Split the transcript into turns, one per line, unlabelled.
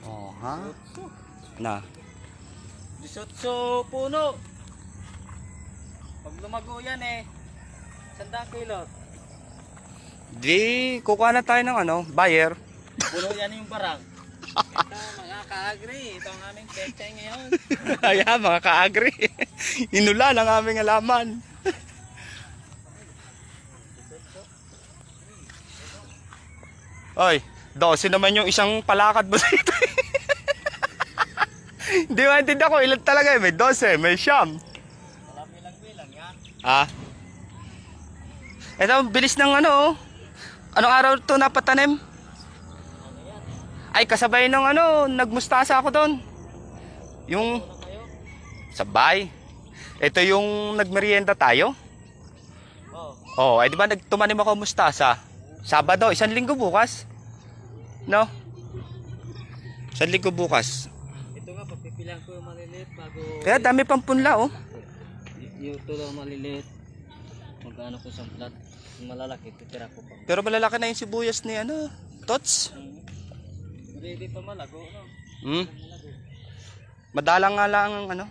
Oh, ha? Na.
18 puno. Pag lumago yan eh, 100 kilo.
Di, kukuha na tayo ng ano, buyer.
Puno yan yung barang. Ito mga ka-agri, ito ang aming pechay ngayon.
Ayan, mga ka-agri. Inula ng aming alaman. Oy, 12 naman yung isang palakad mo dito. Hindi maintindihan ko, ilan talaga eh. May 12, may siyam.
Wala bilang-bilang yan.
Ah. Ito, bilis ng ano oh. Anong araw to napatanim? Ay, kasabay ng ano, nagmustasa ako doon. Yung
Ano kayo?
sabay. Ito yung nagmerienda tayo.
Oh.
Oh, ay di ba nagtumanim ako mustasa? Sabado, 1 linggo bukas. No? 1 linggo bukas.
Ito nga, pagpipilang ko yung maliliit bago...
Kaya dami pang punla oh.
Yung tulo maliliit. Magkano ko sa plat. Yung malalaki, titira ko pa.
Pero malalaki na yung sibuyas ni ano, Tots.
Hindi pa malago, no?
Hmm. Madalang nga lang ang ano.